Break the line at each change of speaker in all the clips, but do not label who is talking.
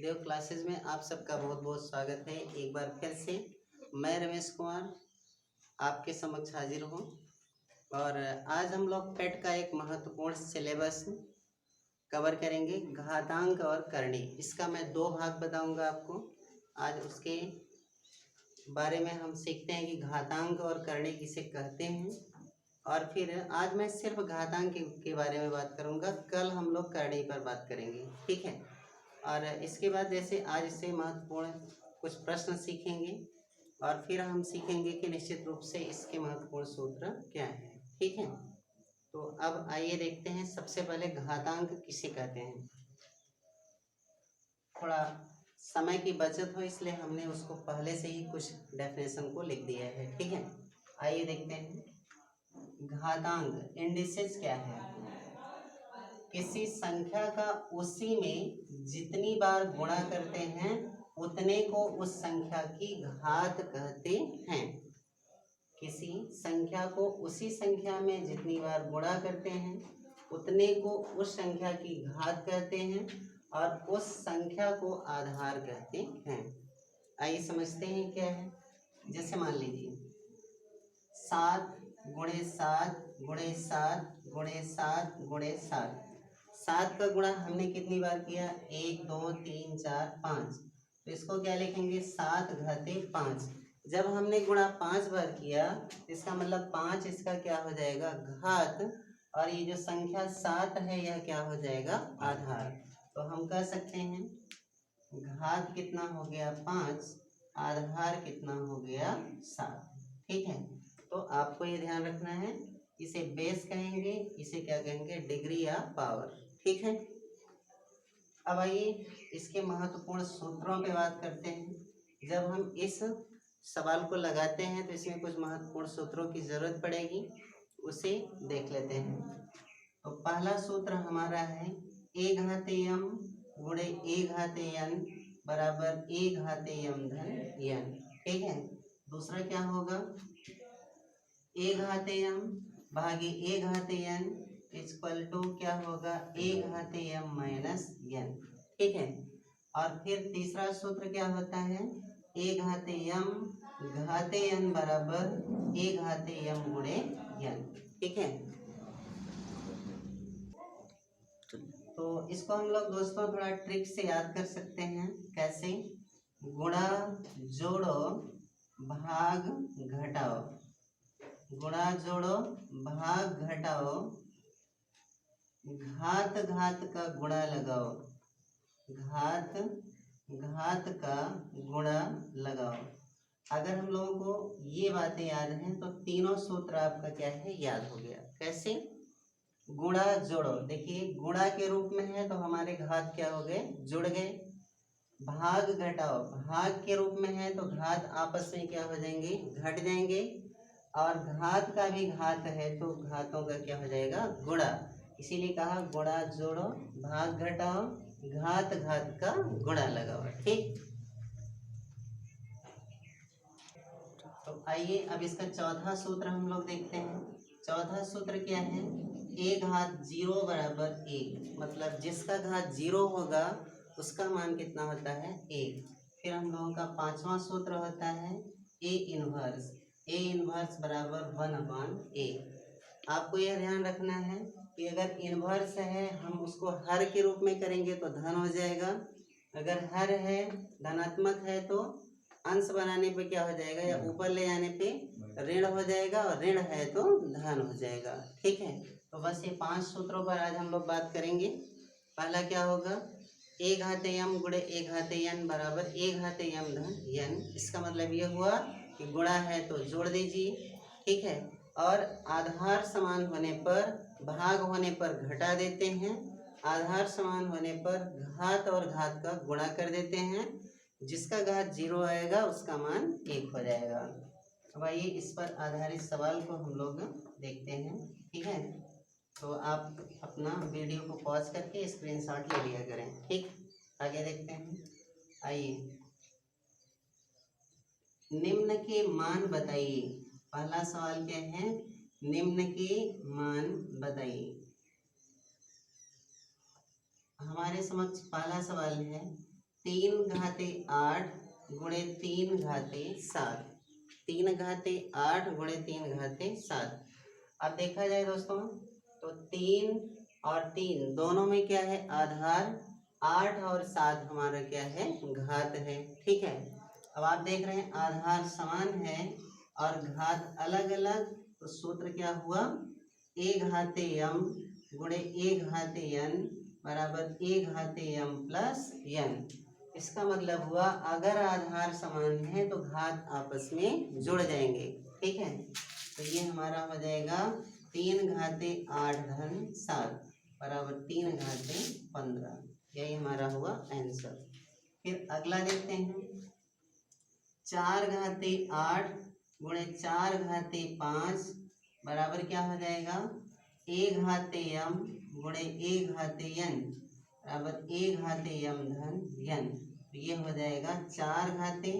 देव classes में आप सबका बहुत बहुत स्वागत है। एक बार फिर से मैं रमेश कुमार आपके समक्ष हाजिर हूँ और आज हम लोग पेट का एक महत्वपूर्ण सिलेबस कवर करेंगे, घातांक और करणी। इसका मैं दो भाग बताऊंगा आपको। आज उसके बारे में हम सीखते हैं कि घातांक और करणी किसे कहते हैं, और फिर आज मैं सिर्फ घातांक के बारे में बात करूंगा। कल हम लोग करणी पर बात करेंगे, ठीक है। और इसके बाद जैसे आज से महत्वपूर्ण कुछ प्रश्न सीखेंगे और फिर हम सीखेंगे कि निश्चित रूप से इसके महत्वपूर्ण सूत्र क्या है, ठीक है। तो अब आइए देखते हैं। सबसे पहले घातांक किसे कहते हैं। थोड़ा समय की बचत हो इसलिए हमने उसको पहले से ही कुछ डेफिनेशन को लिख दिया है, ठीक है। आइए देखते हैं। घातांक इंडिसेस क्या है। किसी संख्या का उसी में जितनी बार गुणा करते हैं उतने को उस संख्या की घात कहते हैं। किसी संख्या को उसी संख्या में जितनी बार गुणा करते हैं उतने को उस संख्या की घात कहते हैं और उस संख्या को आधार कहते हैं। आइए समझते हैं क्या है। जैसे मान लीजिए 7 गुणे 7 गुणे 7 गुणे 7 गुणे 7। 7 का गुणा हमने कितनी बार किया, 1 2 3 4 5। तो इसको क्या लिखेंगे, 7 घाते 5। जब हमने गुणा 5 बार किया तो इसका मतलब 5 इसका क्या हो जाएगा, घात, और ये जो संख्या 7 है यह क्या हो जाएगा, आधार। तो हम कह सकते हैं घात कितना हो गया 5, आधार कितना हो गया 7, ठीक है। तो आपको ये ध्यान रखना है, इसे बेस कहेंगे, इसे क्या कहेंगे, डिग्री या पावर, ठीक है। अब आइए इसके महत्वपूर्ण सूत्रों पे बात करते हैं। जब हम इस सवाल को लगाते हैं तो इसमें कुछ महत्वपूर्ण सूत्रों की जरूरत पड़ेगी, उसे देख लेते हैं। तो पहला सूत्र हमारा है a घाते m गुणे a घाते n बराबर a घाते m धन n, ठीक है। दूसरा क्या होगा, a घाते m भागे a घाते n इक्वल टू क्या होगा, a घाते m माइनस n, ठीक है। और फिर तीसरा सूत्र क्या होता है, a घाते m घाते n बराबर a घाते m गुणे n, ठीक है। तो इसको हम लोग दोस्तों थोड़ा ट्रिक से याद कर सकते हैं। कैसे, गुणा जोड़ो भाग घटाओ, गुणा जोड़ो भाग घटाओ, घात घात का गुणा लगाओ, घात घात का गुणा लगाओ। अगर हम लोगों को ये बातें याद हैं तो तीनों सूत्र आपका क्या है, याद हो गया। कैसे, गुणा जोड़ो, देखिए गुणा के रूप में है तो हमारे घात क्या हो गए, जुड़ गए। भाग घटाओ, भाग के रूप में है तो घात आपस में क्या हो जाएंगे, घट जाएंगे। और घात का भी घात है तो घातों का क्या हो जाएगा, गुणा। इसीलिए कहा गुणा जोड़ो भाग घटाओ, घात घात का गुणा लगाओ, ठीक। तो आइए अब इसका चौथा सूत्र हम लोग देखते हैं। चौथा सूत्र क्या है, a घात 0 बराबर 1, मतलब जिसका घात 0 होगा उसका मान कितना होता है, 1। फिर हम लोगों का पांचवा सूत्र होता है a इनवर्स, a इनवर्स बराबर 1/a। आपको यह ध्यान रखना है कि अगर इनवर्स है हम उसको हर के रूप में करेंगे तो धन हो जाएगा, अगर हर है धनात्मक है तो अंश बनाने पे क्या हो जाएगा, या ऊपर ले जाने पे ऋण हो जाएगा, और ऋण है तो धन हो जाएगा, ठीक है। तो बस ये 5 सूत्रों पर आज हम लोग बात करेंगे। पहला क्या होगा, a घाते m गुणे a घाते n बराबर a घाते m धन n। इसका मतलब ये हुआ कि गुणा है तो जोड़ दीजिए, ठीक है। और आधार समान होने पर, भाग होने पर घटा देते हैं, आधार समान होने पर घात और घात का गुणा कर देते हैं। जिसका घात 0 आएगा उसका मान 1 हो जाएगा। अब आइए इस पर आधारित सवाल को हम लोग देखते हैं, ठीक है। तो आप अपना वीडियो को पॉज करके स्क्रीनशॉट ले लिया करें, ठीक। आगे देखते हैं। आइए, निम्न के मान बताइए। पहला सवाल क्या है, निम्न के मान बताइए। हमारे समक्ष पहला सवाल है 3 घाते 8 गुणे 3 घाते 7, 3 घाते 8 गुणे 3 घाते 7। अब देखा जाए दोस्तों तो 3 और 3 दोनों में क्या है आधार, 8 और 7 हमारा क्या है घात है। ठीक है, अब आप देख रहे हैं आधार समान है और घात अलग अलग, तो सूत्र क्या हुआ, a घाते m गुणे a घाते n बराबर a घाते m प्लस n। इसका मतलब हुआ अगर आधार समान है तो घात आपस में जुड़ जाएंगे। ठीक है, तो ये हमारा हो जाएगा 3 घाते 8 धन 7 बराबर 3 घाते 15, यही हमारा हुआ आंसर। फिर अगला देखते हैं, 4 घाते 8 गुणे 4 घाते 5 बराबर क्या हो जाएगा, a घाते m गुणे a घाते n बराबर a घाते m धन n। तो ये हो जाएगा 4 घाते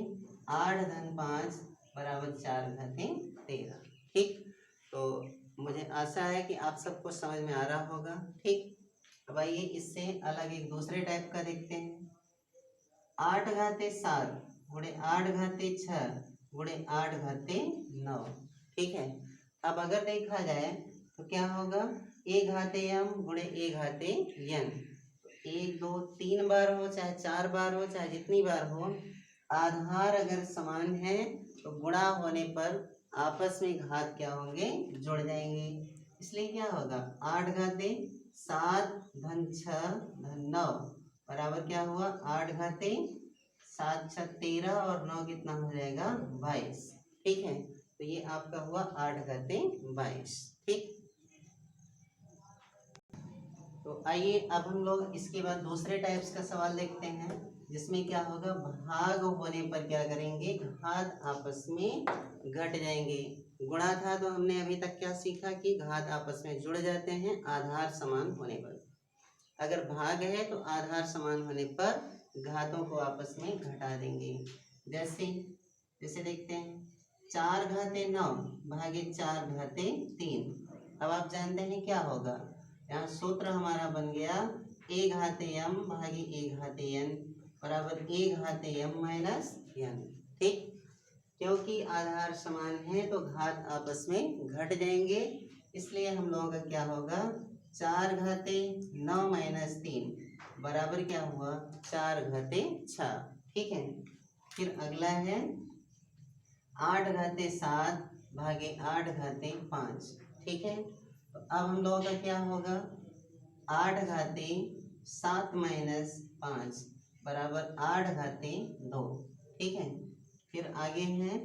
8 धन 5 बराबर 4 घाते 13। ठीक, तो मुझे आशा है कि आप सबको समझ में आ रहा होगा। ठीक, अब आइए इससे अलग एक दूसरे टाइप का देखते हैं। 8 घाते 7 गुणे 8 घाते 6 गुणे 8 घाते 9। ठीक है, अब अगर देखा जाए तो क्या होगा, a घाते m गुणे a घाते n। 1 2 3 बार हो चाहे 4 बार हो चाहे जितनी बार हो, आधार अगर समान है तो गुणा होने पर आपस में घात क्या होंगे, जुड़ जाएंगे। इसलिए क्या होगा, 8 घाते 7 धन 6 धन 9 बराबर क्या हुआ, 8 घाते 7 6 13 और 9 कितना हो जाएगा 22। ठीक है, तो ये आपका हुआ 8 घाते 22। ठीक, तो आइए अब हम लोग इसके बाद दूसरे टाइप्स का सवाल देखते हैं, जिसमें क्या होगा, भाग होने पर क्या करेंगे, घात आपस में घट जाएंगे। गुणा था तो हमने अभी तक क्या सीखा कि घात आपस में जुड़ जाते हैं आधार समान होने पर। अगर भाग है तो आधार समान होने पर घातों को आपस में घटा देंगे। जैसे जैसे देखते हैं, 4 घाते 9 भागे 4 घाते 3। अब आप जानते हैं क्या होगा, यहाँ सूत्र हमारा बन गया a घाते m भागे a घाते n बराबर a घाते m माइनस n। ठीक, क्योंकि आधार समान है तो घात आपस में घट जाएंगे, इसलिए हम लोगों का क्या होगा, 4 घाते 9 माइनस 3 बराबर क्या हुआ, 4 घाते 6। ठीक है, फिर अगला है 8 घाते 7 भागे 8 घाते 5। ठीक है, तो अब हम लोगों का क्या होगा, 8 घाते 7 माइनस 5 बराबर 8 घाते 2। ठीक है, फिर आगे है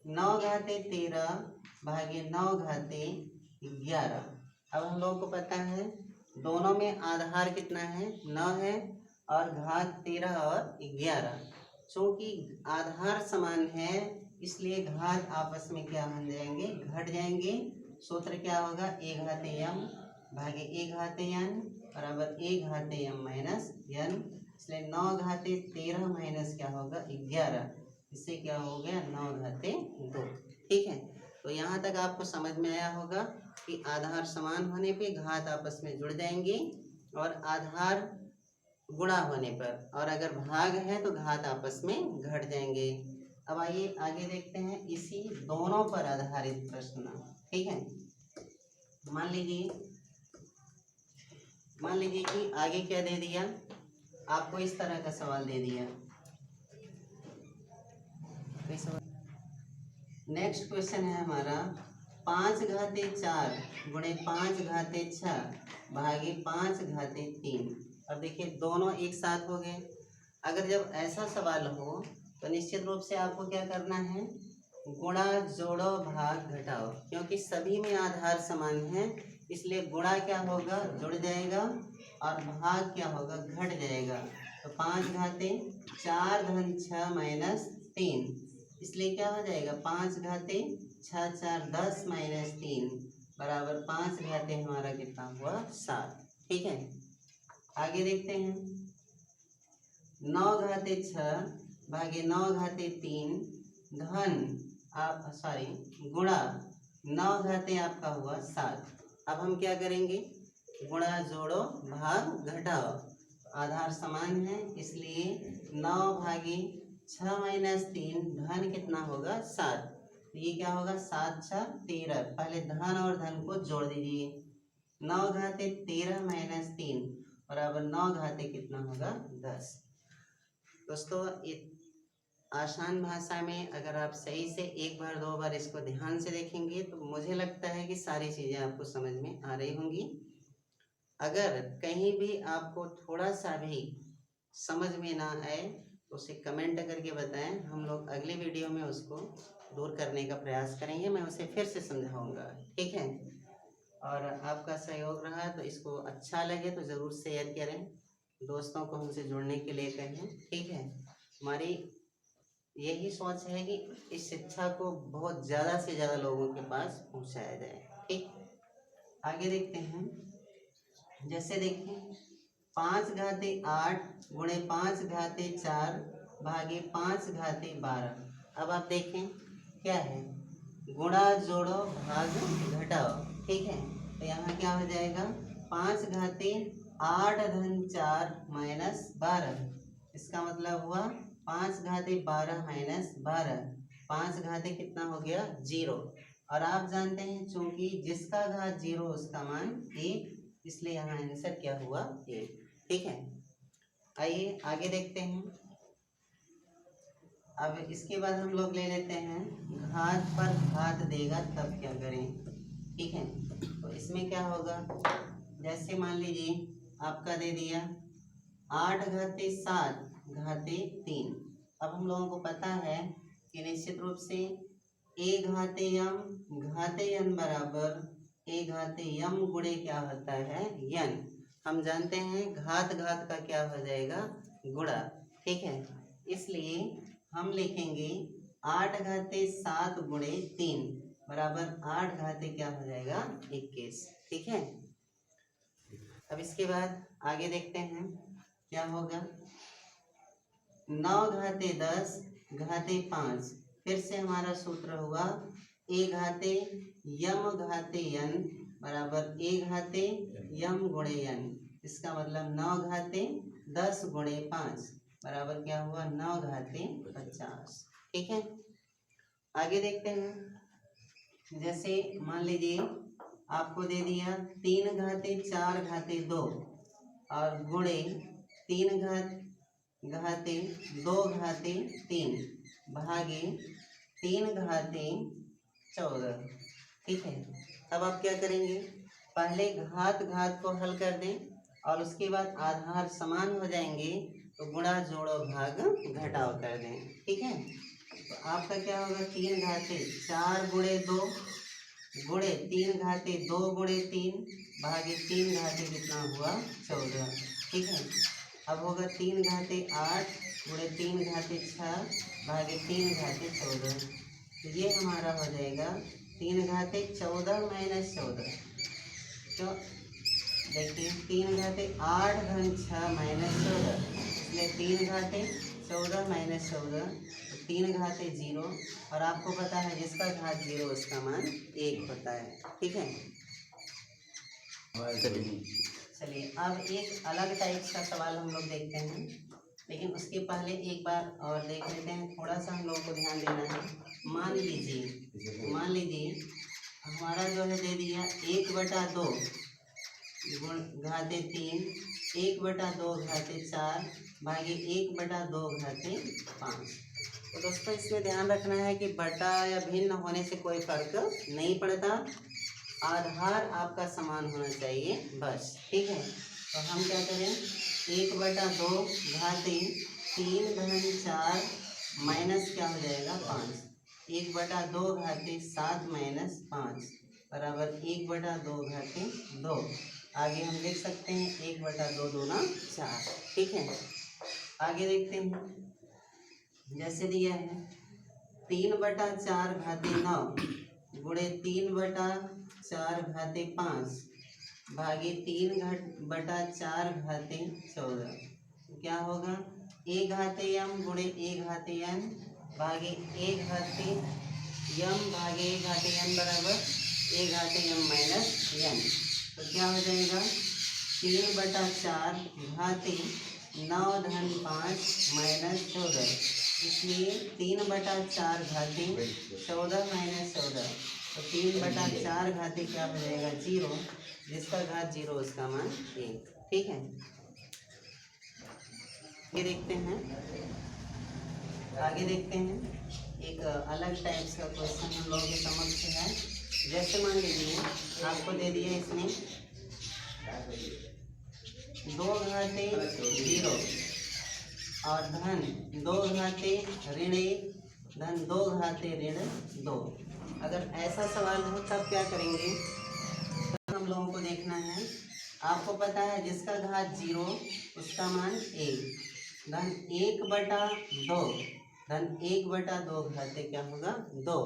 9 घाते 13 भागे 9 घाते 11। अब हम लोगों को पता है दोनों में आधार कितना है, 9 है और घात 13 और 11। चूँकि आधार समान है इसलिए घात आपस में क्या बन जाएंगे, घट जाएंगे। सूत्र क्या होगा, a घाते m भागे a घाते n बराबर a घाते m माइनस n। इसलिए 9 घाते 13 माइनस क्या होगा 11, इससे क्या हो गया 9 घाते 2। ठीक है, तो यहाँ तक आपको समझ में आया होगा कि आधार समान होने पे घात आपस में जुड़ जाएंगे और आधार गुणा होने पर, और अगर भाग है तो घात आपस में घट जाएंगे। अब आइए आगे देखते हैं इसी दोनों पर आधारित प्रश्न। ठीक है, मान लीजिए कि आगे क्या दे दिया, आपको इस तरह का सवाल दे दिया। नेक्स्ट क्वेश्चन है हमारा 5 घाते 4 गुणे 5 घाते 6 भागे 5 घाते 3। अब देखिए दोनों एक साथ हो गए। अगर जब ऐसा सवाल हो तो निश्चित रूप से आपको क्या करना है, गुणा जोड़ो भाग घटाओ, क्योंकि सभी में आधार समान है इसलिए गुणा क्या होगा, जुड़ जाएगा और भाग क्या होगा, घट जाएगा। तो 5 घाते 4 धन 6 माइनस 3, इसलिए क्या हो जाएगा 5 घाते 6 4 10 माइनस 3 बराबर 5 घाते हमारा कितना हुआ 7। ठीक है, आगे देखते हैं 9 घाते 6 भागे 9 घाते 3 धन आप गुणा 9 घाते आपका हुआ 7। अब हम क्या करेंगे, गुणा जोड़ो भाग घटाओ। आधार समान है, इसलिए 9 भागे 6 माइनस 3 धन कितना होगा 7। ये क्या होगा 7 6 13। पहले धन और धन को जोड़ दीजिए। 9 घाते 13 माइनस 3 बराबर 9 घाते कितना होगा 10। दोस्तों आसान भाषा में अगर आप सही से एक बार दो बार इसको ध्यान से देखेंगे तो मुझे लगता है कि सारी चीज़ें आपको समझ में आ रही होंगी। अगर कहीं भी आपको थोड़ा सा भी समझ में ना आए तो उसे कमेंट करके बताएं, हम लोग अगली वीडियो में उसको दूर करने का प्रयास करेंगे। मैं उसे फिर से समझाऊंगा, ठीक है। और आपका सहयोग रहा तो इसको अच्छा लगे तो ज़रूर शेयर करें, दोस्तों को हमसे जुड़ने के लिए कहें, ठीक है। हमारी यही सोच है कि इस शिक्षा को बहुत ज़्यादा से ज़्यादा लोगों के पास पहुंचाया जाए, ठीक। आगे देखते हैं। जैसे देखें 5 घाते 8 गुणे 5 घाते 4 भागे 5 घाते 12। अब आप देखें क्या है, गुणा जोड़ो भाग घटाओ, ठीक है। तो यहाँ क्या हो जाएगा 5 घाते 8 धन 4 माइनस 12। इसका मतलब हुआ 5 घाते 12 माइनस 12। 5 घाते कितना हो गया 0। और आप जानते हैं चूंकि जिसका घात 0 उसका मान 1, इसलिए यहाँ आंसर क्या हुआ 1, ठीक है। आइए आगे देखते हैं। अब इसके बाद हम लोग ले लेते हैं घात पर घात देगा तब क्या करें, ठीक है। तो इसमें क्या होगा, जैसे मान लीजिए आपका दे दिया 8 घाते 7 घाते 3। अब हम लोगों को पता है कि निश्चित रूप से a घाते n बराबर a घाते m गुणे क्या होता है n। हम जानते हैं घात घात का क्या हो जाएगा गुणा, ठीक है। इसलिए हम लिखेंगे 8 घाते 7 गुणे 3 बराबर 8 घाते क्या हो जाएगा 21, ठीक है। अब इसके बाद आगे देखते हैं क्या होगा 9 घाते 10 घाते 5। फिर से हमारा सूत्र हुआ a घाते यम घाते n बराबर a घाते यम गुणे n। इसका मतलब 9 घाते 10 गुणे 5 बराबर क्या हुआ 9 घाते 50, ठीक है। आगे देखते हैं। जैसे मान लीजिए आपको दे दिया 3 घाते 4 घाते 2 और गुणे 3 घाते 2 घाते 3 भागे 3 घाते 14, ठीक है। अब आप क्या करेंगे, पहले घात घात को हल कर दें और उसके बाद आधार समान हो जाएंगे तो गुणा जोड़ो भाग घटाओ कर दें, ठीक है। तो आपका क्या होगा 3 घाते 4 गुणे 2 गुणे 3 घाते 2 गुणे 3 भागे 3 घाते कितना हुआ 14, ठीक है। अब होगा 3 घाते 8 गुणे 3 घाते 6 भागे 3 घाते 14। तो ये हमारा हो जाएगा 3 घाते 14 माइनस 14। तो देखिए 3 घाते 8 धन 6 माइनस 14, इसलिए 3 घाते 14 माइनस 14 तो 3 घाते 0। और आपको पता है जिसका घात 0 उसका मान 1 होता है, ठीक है। चलिए अब एक अलग टाइप का सवाल हम लोग देखते हैं, लेकिन उसके पहले एक बार और देख लेते हैं। थोड़ा सा हम लोग को ध्यान देना है। मान लीजिए हमारा जो है दे दिया 1/2 घाते 3 1/2 घाते 4 भागे 1/2 घाते 5। तो दोस्तों इसमें ध्यान रखना है कि बटा या भिन्न होने से कोई फर्क नहीं पड़ता, आधार आपका समान होना चाहिए बस, ठीक है। तो हम क्या करें 1/2 घाते 3 धन 4 माइनस क्या हो जाएगा 5। 1/2 घाते 7 माइनस 5 बराबर 1/2 घाते 2। आगे हम लिख सकते हैं 1/2 दूना 4, ठीक है। आगे देखते हैं। जैसे दिया है 3/4 घाते 9 गुणे 3/4 घाते 5 भागे 3/4 घाते 14। तो क्या होगा a घाते m गुणे a घाते n भागे a घाते m भागे a घाते n बराबर a घाते m माइनस n। तो क्या हो जाएगा 3/4 घाती 9-5 माइनस 14, इसलिए 3/4 घाती 14 माइनस 14, तो 3/4 घाती क्या हो जाएगा 0, जिसका घात 0 उसका मान 1। ठीक है, ये देखते हैं, आगे देखते हैं। एक अलग टाइप्स का क्वेश्चन हम लोगों के समक्ष है। जैसे मान लीजिए आपको दे दिया इसने 2 घाते 0 और धन 2 घाते ऋण 1, धन 2 घाते ऋण 2। अगर ऐसा सवाल हो तब क्या करेंगे, तो हम लोगों को देखना है। आपको पता है जिसका घात 0 उसका मान 1, धन 1/2, धन 1/2 घाते क्या होगा 2।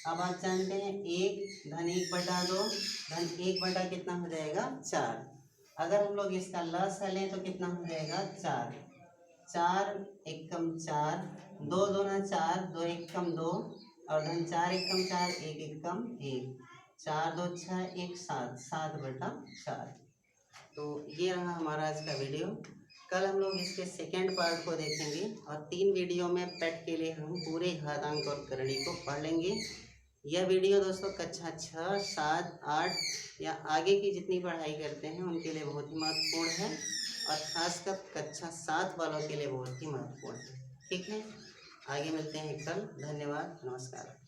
अब आप जानते हैं 1 धन 1/2 धन 1 कितना हो जाएगा 4। अगर हम लोग इसका लसा लें तो कितना हो जाएगा 4, 4 एकम 4, 2 दूना 4, 2 एकम 2 और धन 4 एकम 4, 1 एकम 1, 4 2 6 1 7, 7/4। तो ये रहा हमारा आज का वीडियो। कल हम लोग इसके सेकेंड पार्ट को देखेंगे और 3 वीडियो में पेट के लिए हम पूरे घातांक और करणी को पढ़ लेंगे। यह वीडियो दोस्तों कक्षा 6, 7, 8 या आगे की जितनी पढ़ाई करते हैं उनके लिए बहुत ही महत्वपूर्ण है और खासकर कक्षा 7 वालों के लिए बहुत ही महत्वपूर्ण है। ठीक है, आगे मिलते हैं कल। धन्यवाद, नमस्कार।